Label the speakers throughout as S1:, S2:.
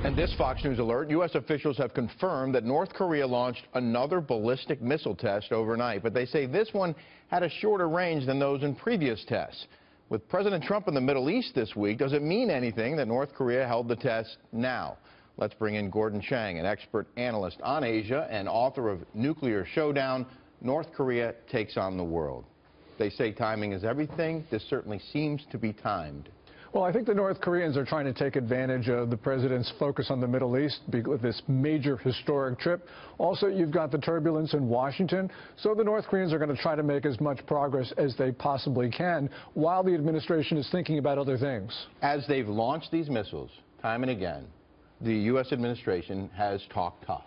S1: And this Fox News alert, U.S. officials have confirmed that North Korea launched another ballistic missile test overnight, but they say this one had a shorter range than those in previous tests. With President Trump in the Middle East this week, does it mean anything that North Korea held the test now? Let's bring in Chang, an expert analyst on Asia and author of Nuclear Showdown, North Korea Takes on the World. They say timing is everything. This certainly seems to be timed.
S2: Well, I think the North Koreans are trying to take advantage of the president's focus on the Middle East with this major historic trip. Also, you've got the turbulence in Washington. So the North Koreans are going to try to make as much progress as they possibly can while the administration is thinking about other things.
S1: As they've launched these missiles, time and again, the U.S. administration has talked tough.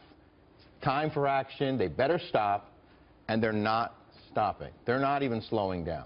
S1: Time for action, they better stop, and they're not stopping. They're not even slowing down.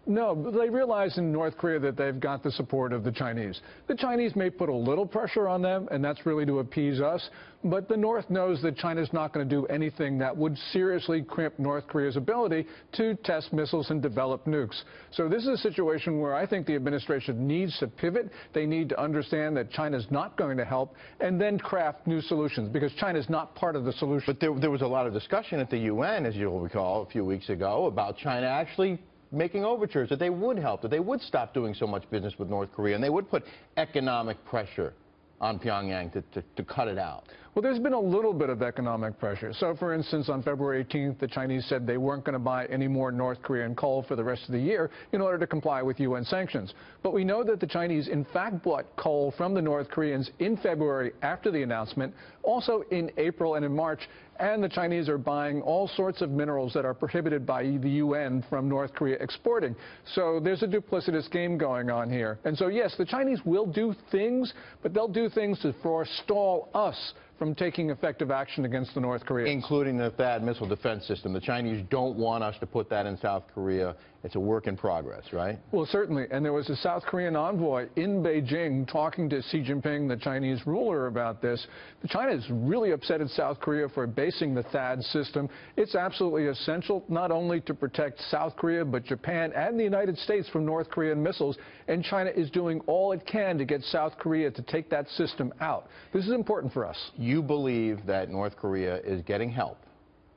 S2: No, they realize in North Korea that they've got the support of the Chinese. The Chinese may put a little pressure on them, and that's really to appease us, but the North knows that China's not going to do anything that would seriously crimp North Korea's ability to test missiles and develop nukes. So this is a situation where I think the administration needs to pivot. They need to understand that China's not going to help, and then craft new solutions, because China's not part of the solution.
S1: But there was a lot of discussion at the UN, as you'll recall, a few weeks ago, about China actually making overtures that they would help, that they would stop doing so much business with North Korea, and they would put economic pressure on Pyongyang to cut it out.
S2: Well, there's been a little bit of economic pressure. So, for instance, on February 18th, the Chinese said they weren't going to buy any more North Korean coal for the rest of the year in order to comply with UN sanctions. But we know that the Chinese, in fact, bought coal from the North Koreans in February after the announcement, also in April and in March, and the Chinese are buying all sorts of minerals that are prohibited by the UN from North Korea exporting. So there's a duplicitous game going on here. And so, yes, the Chinese will do things, but they'll do things to forestall us from taking effective action against the North Koreans.
S1: Including the THAAD missile defense system. The Chinese don't want us to put that in South Korea. It's a work in progress, right?
S2: Well, certainly. And there was a South Korean envoy in Beijing talking to Xi Jinping, the Chinese ruler, about this. China is really upset at South Korea for basing the THAAD system. It's absolutely essential not only to protect South Korea, but Japan and the United States from North Korean missiles. And China is doing all it can to get South Korea to take that system out. This is important for us.
S1: You believe that North Korea is getting help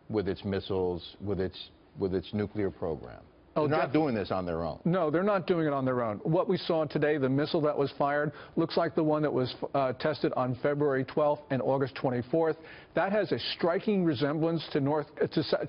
S1: with its missiles, with its nuclear program? They're not doing this on their own.
S2: No, they're not doing it on their own. What we saw today, the missile that was fired, looks like the one that was tested on February 12th and August 24th. That has a striking resemblance to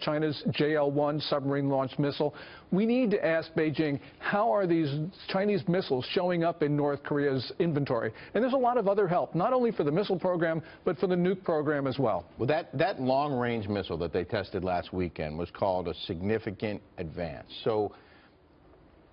S2: China's JL-1 submarine-launched missile. We need to ask Beijing, how are these Chinese missiles showing up in North Korea's inventory? And there's a lot of other help, not only for the missile program, but for the nuke program as well.
S1: Well, that long-range missile that they tested last weekend was called a significant advance. So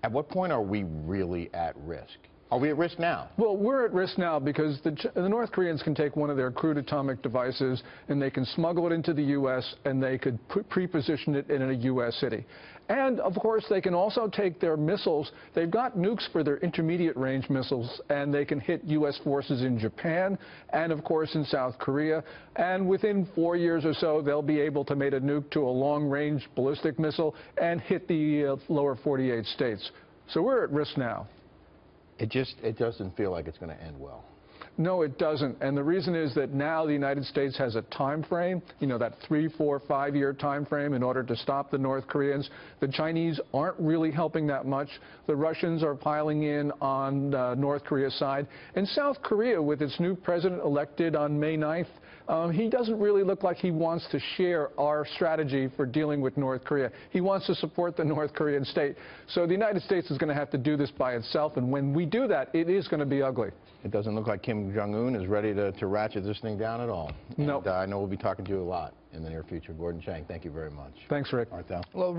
S1: at what point are we really at risk? Are we at risk now?
S2: Well, we're at risk now because the North Koreans can take one of their crude atomic devices and they can smuggle it into the U.S. and they could pre-position it in a U.S. city. And, of course, they can also take their missiles. They've got nukes for their intermediate range missiles, and they can hit U.S. forces in Japan and, of course, in South Korea. And within 4 years or so, they'll be able to make a nuke to a long-range ballistic missile and hit the lower 48 states. So we're at risk now.
S1: It doesn't feel like it's going to end well.
S2: No, it doesn't. And the reason is that now the United States has a time frame, you know, that 3, 4, 5-year time frame in order to stop the North Koreans. The Chinese aren't really helping that much. The Russians are piling in on North Korea's side. And South Korea, with its new president elected on May 9th, he doesn't really look like he wants to share our strategy for dealing with North Korea. He wants to support the North Korean state. So the United States is going to have to do this by itself, and when we do that, it is going to be ugly. It doesn't look like Kim Jong-un is ready to ratchet this thing down at all. No. I know we'll be talking to you a lot in the near future. Gordon Chang, thank you very much. Thanks, Rick.
S1: Well,